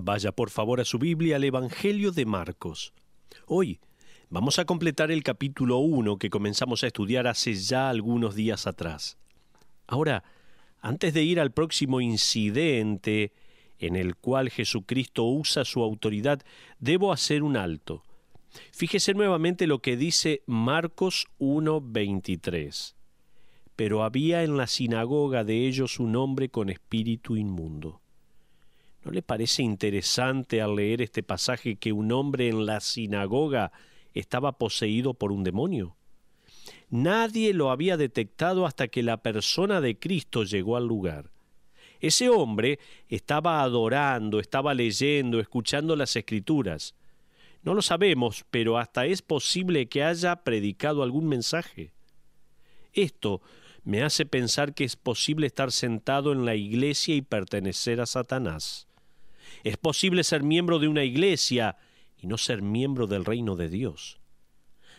Vaya por favor a su Biblia al Evangelio de Marcos. Hoy vamos a completar el capítulo 1 que comenzamos a estudiar hace ya algunos días atrás. Ahora, antes de ir al próximo incidente en el cual Jesucristo usa su autoridad, debo hacer un alto. Fíjese nuevamente lo que dice Marcos 1:23. Pero había en la sinagoga de ellos un hombre con espíritu inmundo. ¿No le parece interesante al leer este pasaje que un hombre en la sinagoga estaba poseído por un demonio? Nadie lo había detectado hasta que la persona de Cristo llegó al lugar. Ese hombre estaba adorando, estaba leyendo, escuchando las Escrituras. No lo sabemos, pero hasta es posible que haya predicado algún mensaje. Esto me hace pensar que es posible estar sentado en la iglesia y pertenecer a Satanás. Es posible ser miembro de una iglesia y no ser miembro del reino de Dios.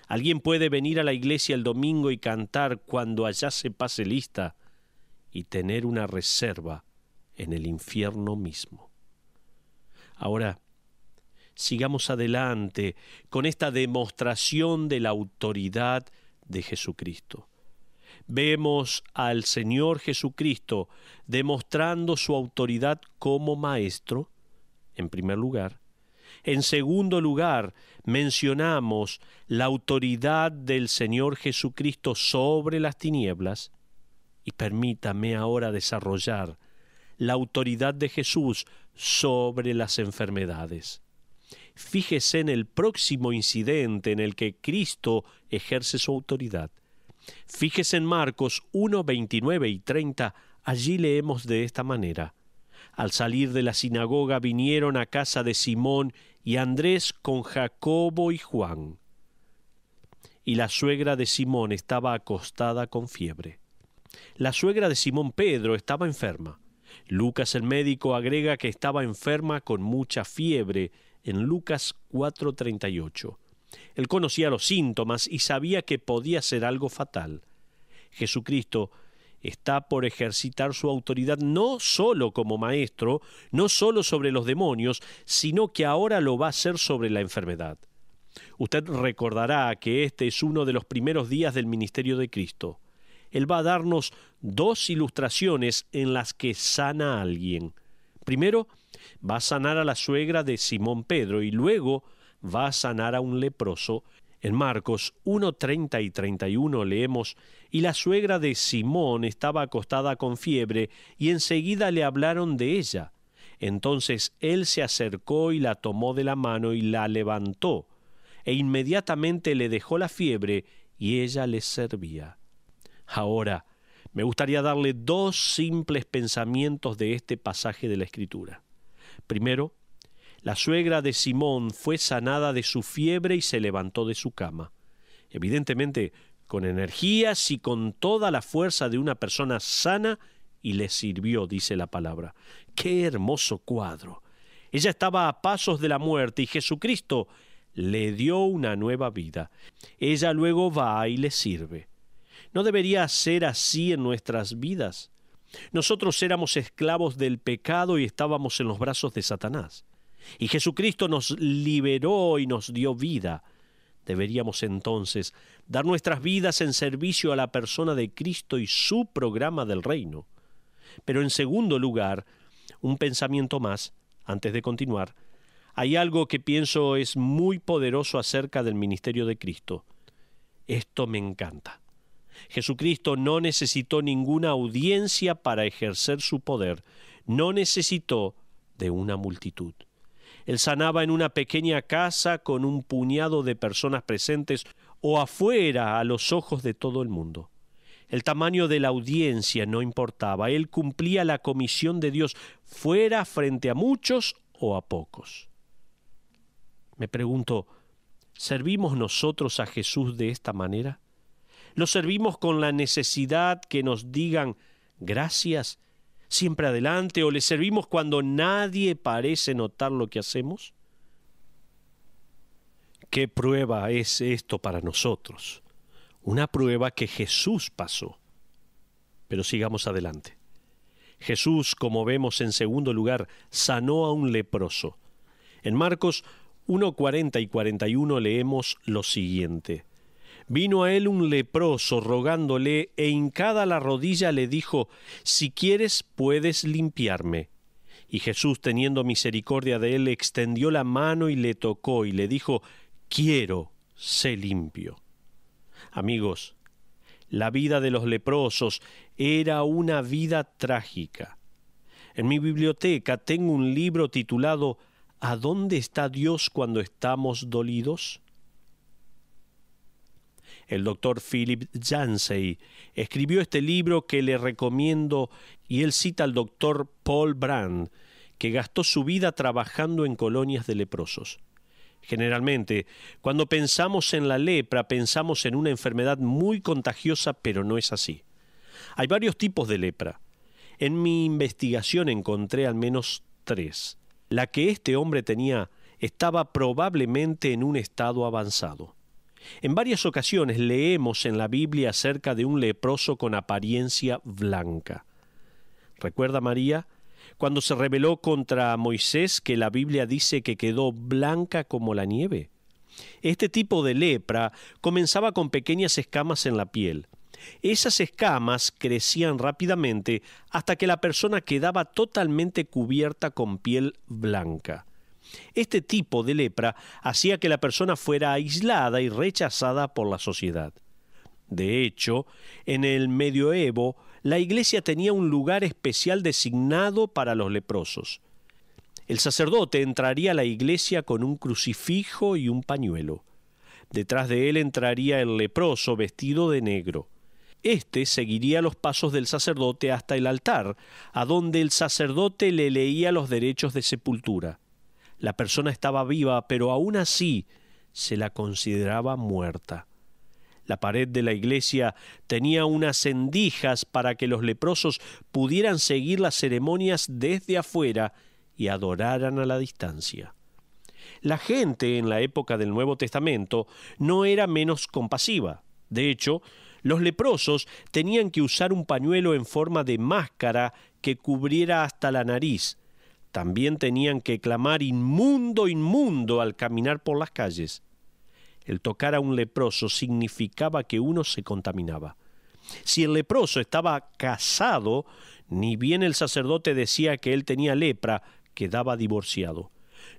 Alguien puede venir a la iglesia el domingo y cantar cuando allá se pase lista y tener una reserva en el infierno mismo. Ahora, sigamos adelante con esta demostración de la autoridad de Jesucristo. Vemos al Señor Jesucristo demostrando su autoridad como Maestro, en primer lugar. En segundo lugar, mencionamos la autoridad del Señor Jesucristo sobre las tinieblas. Y permítame ahora desarrollar la autoridad de Jesús sobre las enfermedades. Fíjese en el próximo incidente en el que Cristo ejerce su autoridad. Fíjese en Marcos 1:29 y 30, allí leemos de esta manera. Al salir de la sinagoga vinieron a casa de Simón y Andrés con Jacobo y Juan. Y la suegra de Simón estaba acostada con fiebre. La suegra de Simón Pedro estaba enferma. Lucas el médico agrega que estaba enferma con mucha fiebre en Lucas 4:38. Él conocía los síntomas y sabía que podía ser algo fatal. Jesucristo está por ejercitar su autoridad no solo como maestro, no solo sobre los demonios, sino que ahora lo va a hacer sobre la enfermedad. Usted recordará que este es uno de los primeros días del ministerio de Cristo. Él va a darnos dos ilustraciones en las que sana a alguien. Primero, va a sanar a la suegra de Simón Pedro y luego va a sanar a un leproso. En Marcos 1:30 y 31 leemos, y la suegra de Simón estaba acostada con fiebre, y enseguida le hablaron de ella. Entonces él se acercó y la tomó de la mano y la levantó, e inmediatamente le dejó la fiebre, y ella les servía. Ahora, me gustaría darle dos simples pensamientos de este pasaje de la Escritura. Primero, la suegra de Simón fue sanada de su fiebre y se levantó de su cama. Evidentemente, con energías y con toda la fuerza de una persona sana, y le sirvió, dice la palabra. ¡Qué hermoso cuadro! Ella estaba a pasos de la muerte y Jesucristo le dio una nueva vida. Ella luego va y le sirve. ¿No debería ser así en nuestras vidas? Nosotros éramos esclavos del pecado y estábamos en los brazos de Satanás. Y Jesucristo nos liberó y nos dio vida. Deberíamos entonces dar nuestras vidas en servicio a la persona de Cristo y su programa del reino. Pero en segundo lugar, un pensamiento más, antes de continuar, hay algo que pienso es muy poderoso acerca del ministerio de Cristo. Esto me encanta. Jesucristo no necesitó ninguna audiencia para ejercer su poder, no necesitó de una multitud. Él sanaba en una pequeña casa con un puñado de personas presentes o afuera a los ojos de todo el mundo. El tamaño de la audiencia no importaba, él cumplía la comisión de Dios, fuera frente a muchos o a pocos. Me pregunto, ¿servimos nosotros a Jesús de esta manera? ¿Lo servimos con la necesidad que nos digan gracias, siempre adelante, o le servimos cuando nadie parece notar lo que hacemos? ¿Qué prueba es esto para nosotros? Una prueba que Jesús pasó. Pero sigamos adelante. Jesús, como vemos en segundo lugar, sanó a un leproso. En Marcos 1:40 y 41 leemos lo siguiente. Vino a él un leproso rogándole, e hincada la rodilla le dijo, «Si quieres, puedes limpiarme». Y Jesús, teniendo misericordia de él, extendió la mano y le tocó, y le dijo, «Quiero, sé limpio». Amigos, la vida de los leprosos era una vida trágica. En mi biblioteca tengo un libro titulado ¿A dónde está Dios cuando estamos dolidos? El doctor Philip Yancey escribió este libro que le recomiendo, y él cita al doctor Paul Brand, que gastó su vida trabajando en colonias de leprosos. Generalmente, cuando pensamos en la lepra, pensamos en una enfermedad muy contagiosa, pero no es así. Hay varios tipos de lepra. En mi investigación encontré al menos 3. La que este hombre tenía estaba probablemente en un estado avanzado. En varias ocasiones leemos en la Biblia acerca de un leproso con apariencia blanca. ¿Recuerda María? Cuando se rebeló contra Moisés, que la Biblia dice que quedó blanca como la nieve. Este tipo de lepra comenzaba con pequeñas escamas en la piel. Esas escamas crecían rápidamente hasta que la persona quedaba totalmente cubierta con piel blanca. Este tipo de lepra hacía que la persona fuera aislada y rechazada por la sociedad. De hecho, en el medioevo, la iglesia tenía un lugar especial designado para los leprosos. El sacerdote entraría a la iglesia con un crucifijo y un pañuelo. Detrás de él entraría el leproso vestido de negro. Este seguiría los pasos del sacerdote hasta el altar, a donde el sacerdote le leía los derechos de sepultura. La persona estaba viva, pero aún así se la consideraba muerta. La pared de la iglesia tenía unas rendijas para que los leprosos pudieran seguir las ceremonias desde afuera y adoraran a la distancia. La gente en la época del Nuevo Testamento no era menos compasiva. De hecho, los leprosos tenían que usar un pañuelo en forma de máscara que cubriera hasta la nariz. También tenían que clamar «inmundo, inmundo» al caminar por las calles. El tocar a un leproso significaba que uno se contaminaba. Si el leproso estaba casado, ni bien el sacerdote decía que él tenía lepra, quedaba divorciado.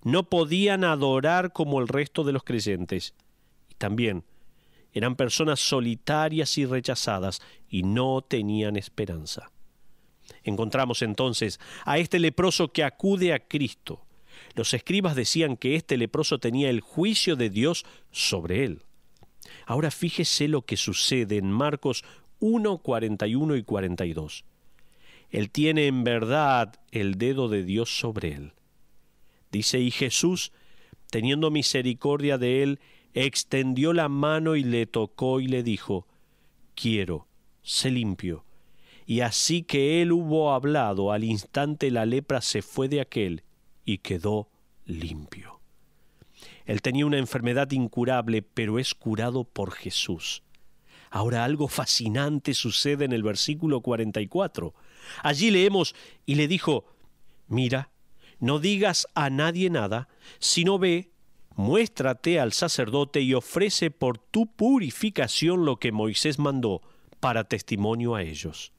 No podían adorar como el resto de los creyentes. Y también eran personas solitarias y rechazadas y no tenían esperanza. Encontramos entonces a este leproso que acude a Cristo. Los escribas decían que este leproso tenía el juicio de Dios sobre él. Ahora fíjese lo que sucede en Marcos 1, 41 y 42. Él tiene en verdad el dedo de Dios sobre él. Dice, y Jesús, teniendo misericordia de él, extendió la mano y le tocó y le dijo, quiero, sé limpio. Y así que él hubo hablado, al instante la lepra se fue de aquél y quedó limpio. Él tenía una enfermedad incurable, pero es curado por Jesús. Ahora algo fascinante sucede en el versículo 44. Allí leemos, y le dijo, mira, no digas a nadie nada, sino ve, muéstrate al sacerdote y ofrece por tu purificación lo que Moisés mandó, para testimonio a ellos.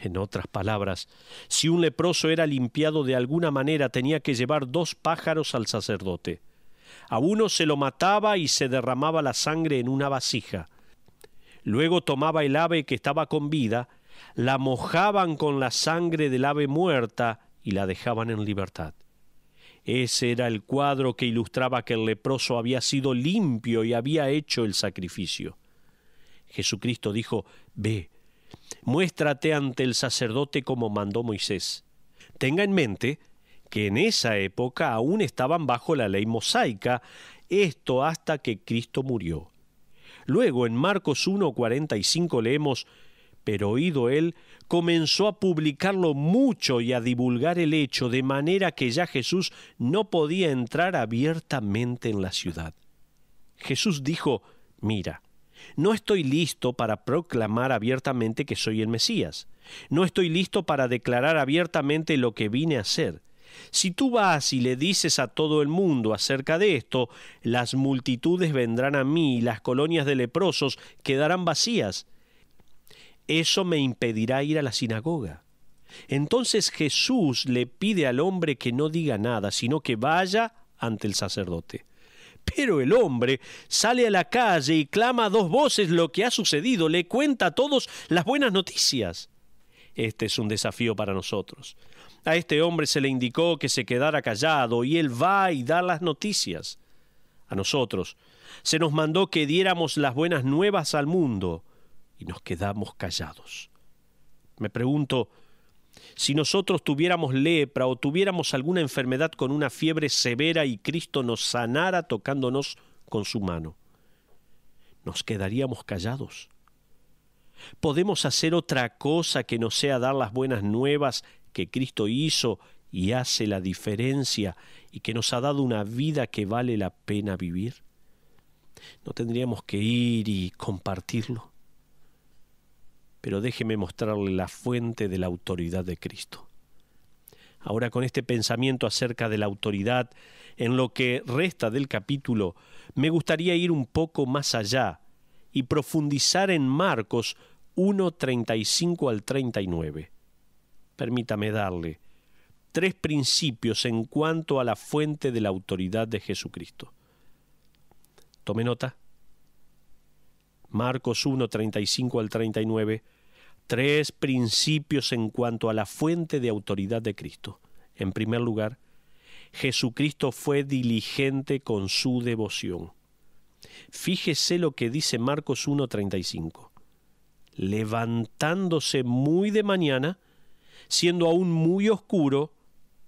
En otras palabras, si un leproso era limpiado de alguna manera, tenía que llevar 2 pájaros al sacerdote. A uno se lo mataba y se derramaba la sangre en una vasija. Luego tomaba el ave que estaba con vida, la mojaban con la sangre del ave muerta y la dejaban en libertad. Ese era el cuadro que ilustraba que el leproso había sido limpio y había hecho el sacrificio. Jesucristo dijo, ve, muéstrate ante el sacerdote como mandó Moisés. Tenga en mente que en esa época aún estaban bajo la ley mosaica, esto hasta que Cristo murió. Luego en Marcos 1:45 leemos, pero oído él, comenzó a publicarlo mucho y a divulgar el hecho, de manera que ya Jesús no podía entrar abiertamente en la ciudad. Jesús dijo, mira, No estoy listo para proclamar abiertamente que soy el Mesías. No estoy listo para declarar abiertamente lo que vine a hacer. Si tú vas y le dices a todo el mundo acerca de esto, las multitudes vendrán a mí y las colonias de leprosos quedarán vacías. Eso me impedirá ir a la sinagoga. Entonces Jesús le pide al hombre que no diga nada, sino que vaya ante el sacerdote. Pero el hombre sale a la calle y clama a dos voces lo que ha sucedido, le cuenta a todos las buenas noticias. Este es un desafío para nosotros. A este hombre se le indicó que se quedara callado y él va y da las noticias. A nosotros se nos mandó que diéramos las buenas nuevas al mundo y nos quedamos callados. Me pregunto, si nosotros tuviéramos lepra o tuviéramos alguna enfermedad con una fiebre severa y Cristo nos sanara tocándonos con su mano, ¿nos quedaríamos callados? ¿Podemos hacer otra cosa que no sea dar las buenas nuevas que Cristo hizo y hace la diferencia y que nos ha dado una vida que vale la pena vivir? ¿No tendríamos que ir y compartirlo? Pero déjeme mostrarle la fuente de la autoridad de Cristo. Ahora, con este pensamiento acerca de la autoridad, en lo que resta del capítulo, me gustaría ir un poco más allá y profundizar en Marcos 1:35 al 39. Permítame darle 3 principios en cuanto a la fuente de la autoridad de Jesucristo. Tome nota. Marcos 1:35 al 39. 3 principios en cuanto a la fuente de autoridad de Cristo. En primer lugar, Jesucristo fue diligente con su devoción. Fíjese lo que dice Marcos 1:35. Levantándose muy de mañana, siendo aún muy oscuro,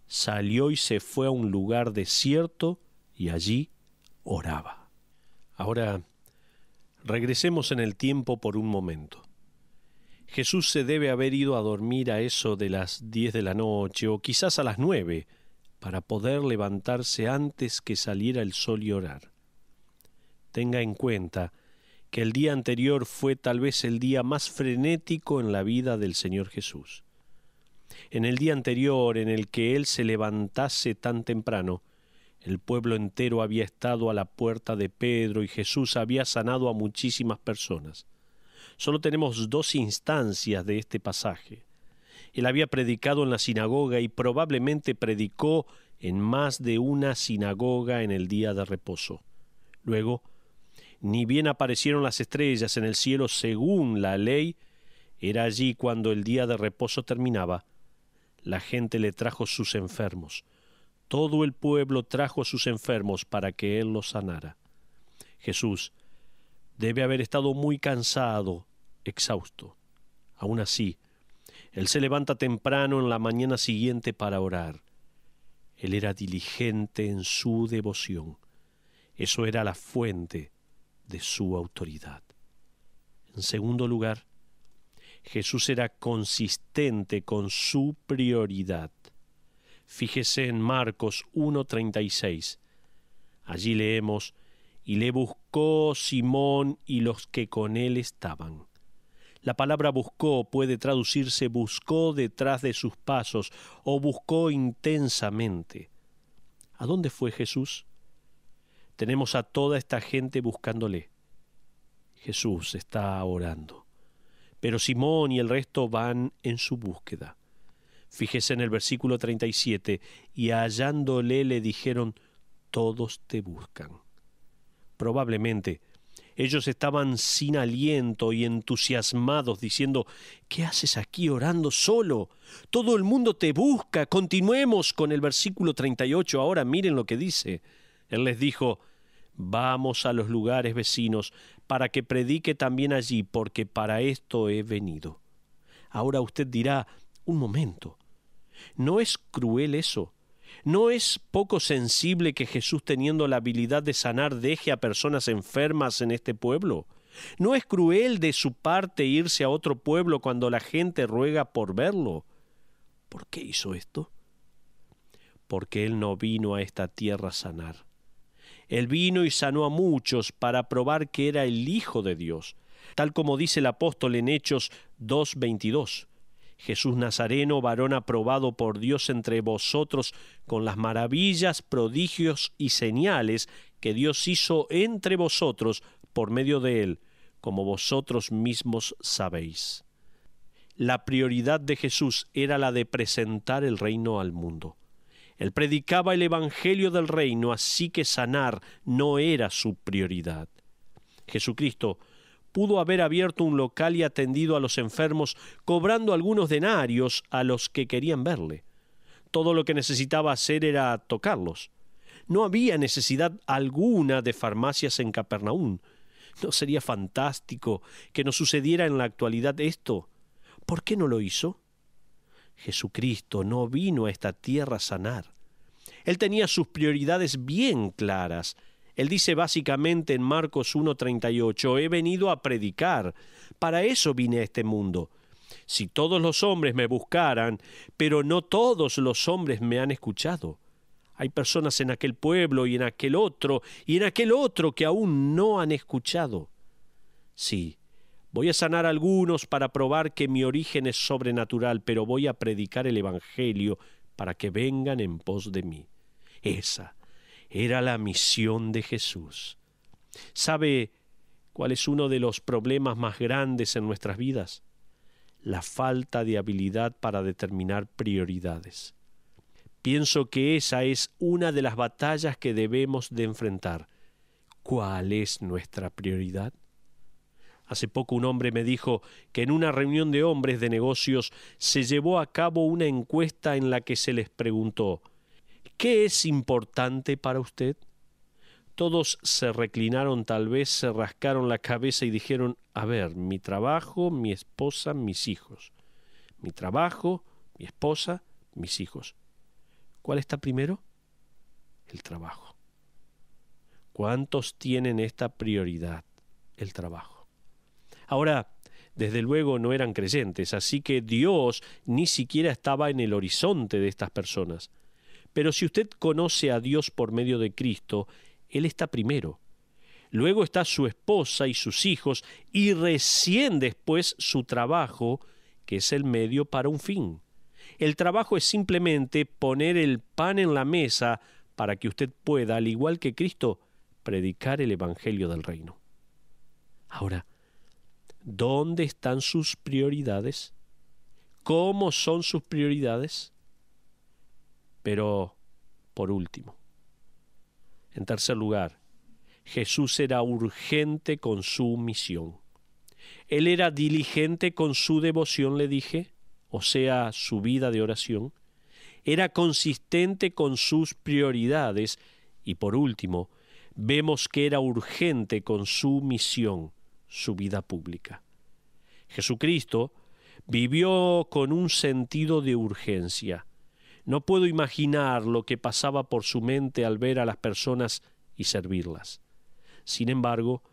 salió y se fue a un lugar desierto y allí oraba. Ahora, regresemos en el tiempo por un momento. Jesús se debe haber ido a dormir a eso de las 10 de la noche o quizás a las 9 para poder levantarse antes que saliera el sol y orar. Tenga en cuenta que el día anterior fue tal vez el día más frenético en la vida del Señor Jesús. En el día anterior en el que Él se levantase tan temprano, el pueblo entero había estado a la puerta de Pedro y Jesús había sanado a muchísimas personas. Solo tenemos 2 instancias de este pasaje. Él había predicado en la sinagoga y probablemente predicó en más de una sinagoga en el día de reposo. Luego, ni bien aparecieron las estrellas en el cielo según la ley, era allí cuando el día de reposo terminaba. La gente le trajo sus enfermos. Todo el pueblo trajo a sus enfermos para que Él los sanara. Jesús debe haber estado muy cansado, exhausto. Aún así, Él se levanta temprano en la mañana siguiente para orar. Él era diligente en su devoción. Eso era la fuente de su autoridad. En segundo lugar, Jesús era consistente con su prioridad. Fíjese en Marcos 1:36. Allí leemos: y le buscó Simón y los que con él estaban. La palabra buscó puede traducirse buscó detrás de sus pasos o buscó intensamente. ¿A dónde fue Jesús? Tenemos a toda esta gente buscándole. Jesús está orando, pero Simón y el resto van en su búsqueda. Fíjese en el versículo 37, y hallándole le dijeron: todos te buscan. Probablemente ellos estaban sin aliento y entusiasmados, diciendo: ¿qué haces aquí orando solo? Todo el mundo te busca. Continuemos con el versículo 38. Ahora miren lo que dice. Él les dijo: vamos a los lugares vecinos para que predique también allí, porque para esto he venido. Ahora usted dirá: un momento, ¿no es cruel eso? ¿No es poco sensible que Jesús, teniendo la habilidad de sanar, deje a personas enfermas en este pueblo? ¿No es cruel de su parte irse a otro pueblo cuando la gente ruega por verlo? ¿Por qué hizo esto? Porque Él no vino a esta tierra a sanar. Él vino y sanó a muchos para probar que era el Hijo de Dios, tal como dice el apóstol en Hechos 2:22. Jesús Nazareno, varón aprobado por Dios entre vosotros con las maravillas, prodigios y señales que Dios hizo entre vosotros por medio de él, como vosotros mismos sabéis. La prioridad de Jesús era la de presentar el reino al mundo. Él predicaba el evangelio del reino, así que sanar no era su prioridad. Jesucristo pudo haber abierto un local y atendido a los enfermos, cobrando algunos denarios a los que querían verle. Todo lo que necesitaba hacer era tocarlos. No había necesidad alguna de farmacias en Capernaum. ¿No sería fantástico que nos sucediera en la actualidad esto? ¿Por qué no lo hizo? Jesucristo no vino a esta tierra a sanar. Él tenía sus prioridades bien claras. Él dice básicamente en Marcos 1:38, he venido a predicar, para eso vine a este mundo. Si todos los hombres me buscaran, pero no todos los hombres me han escuchado. Hay personas en aquel pueblo y en aquel otro que aún no han escuchado. Sí, voy a sanar a algunos para probar que mi origen es sobrenatural, pero voy a predicar el Evangelio para que vengan en pos de mí. Esa era la misión de Jesús. ¿Sabe cuál es uno de los problemas más grandes en nuestras vidas? La falta de habilidad para determinar prioridades. Pienso que esa es una de las batallas que debemos de enfrentar. ¿Cuál es nuestra prioridad? Hace poco un hombre me dijo que en una reunión de hombres de negocios se llevó a cabo una encuesta en la que se les preguntó, ¿qué es importante para usted? Todos se reclinaron, tal vez se rascaron la cabeza y dijeron, a ver, mi trabajo, mi esposa, mis hijos. Mi trabajo, mi esposa, mis hijos. ¿Cuál está primero? El trabajo. ¿Cuántos tienen esta prioridad? El trabajo. Ahora, desde luego no eran creyentes, así que Dios ni siquiera estaba en el horizonte de estas personas. Pero si usted conoce a Dios por medio de Cristo, Él está primero. Luego está su esposa y sus hijos, y recién después su trabajo, que es el medio para un fin. El trabajo es simplemente poner el pan en la mesa para que usted pueda, al igual que Cristo, predicar el Evangelio del Reino. Ahora, ¿dónde están sus prioridades? ¿Cómo son sus prioridades? Pero, por último, en tercer lugar, Jesús era urgente con su misión. Él era diligente con su devoción, le dije, o sea, su vida de oración. Era consistente con sus prioridades. Y por último, vemos que era urgente con su misión, su vida pública. Jesucristo vivió con un sentido de urgencia. No puedo imaginar lo que pasaba por su mente al ver a las personas y servirlas. Sin embargo,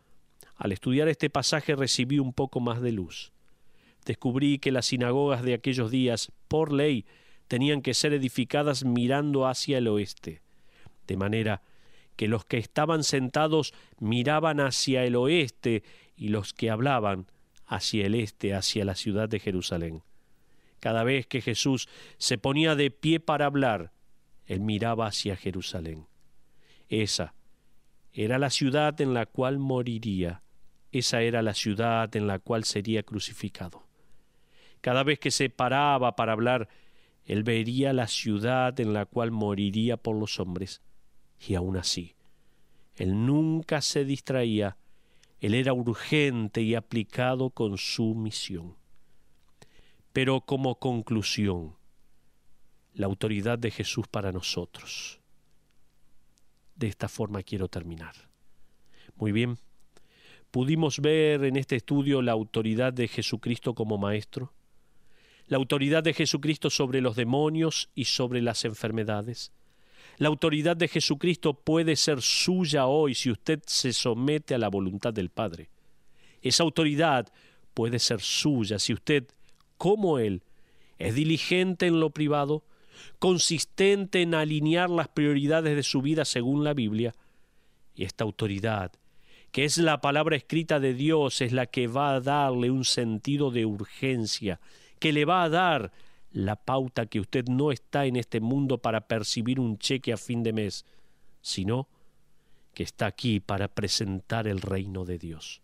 al estudiar este pasaje recibí un poco más de luz. Descubrí que las sinagogas de aquellos días, por ley, tenían que ser edificadas mirando hacia el oeste, de manera que los que estaban sentados miraban hacia el oeste y los que hablaban hacia el este, hacia la ciudad de Jerusalén. Cada vez que Jesús se ponía de pie para hablar, él miraba hacia Jerusalén. Esa era la ciudad en la cual moriría. Esa era la ciudad en la cual sería crucificado. Cada vez que se paraba para hablar, él vería la ciudad en la cual moriría por los hombres. Y aún así, él nunca se distraía. Él era urgente y aplicado con su misión. Pero como conclusión, la autoridad de Jesús para nosotros. De esta forma quiero terminar. Muy bien, pudimos ver en este estudio la autoridad de Jesucristo como Maestro, la autoridad de Jesucristo sobre los demonios y sobre las enfermedades. La autoridad de Jesucristo puede ser suya hoy si usted se somete a la voluntad del Padre. Esa autoridad puede ser suya si usted, como Él, es diligente en lo privado, consistente en alinear las prioridades de su vida según la Biblia, Y esta autoridad, que es la palabra escrita de Dios, es la que va a darle un sentido de urgencia, que le va a dar la pauta que usted no está en este mundo para percibir un cheque a fin de mes, sino que está aquí para presentar el reino de Dios.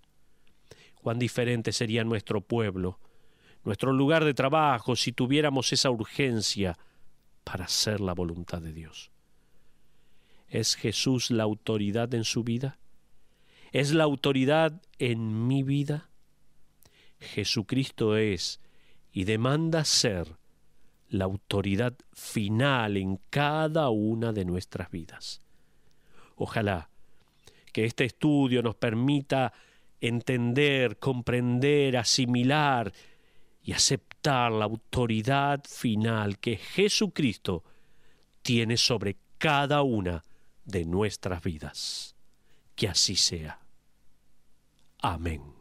Cuán diferente sería nuestro pueblo, nuestro lugar de trabajo, si tuviéramos esa urgencia para hacer la voluntad de Dios. ¿Es Jesús la autoridad en su vida? ¿Es la autoridad en mi vida? Jesucristo es y demanda ser la autoridad final en cada una de nuestras vidas. Ojalá que este estudio nos permita entender, comprender, asimilar y aceptar la autoridad final que Jesucristo tiene sobre cada una de nuestras vidas. Que así sea. Amén.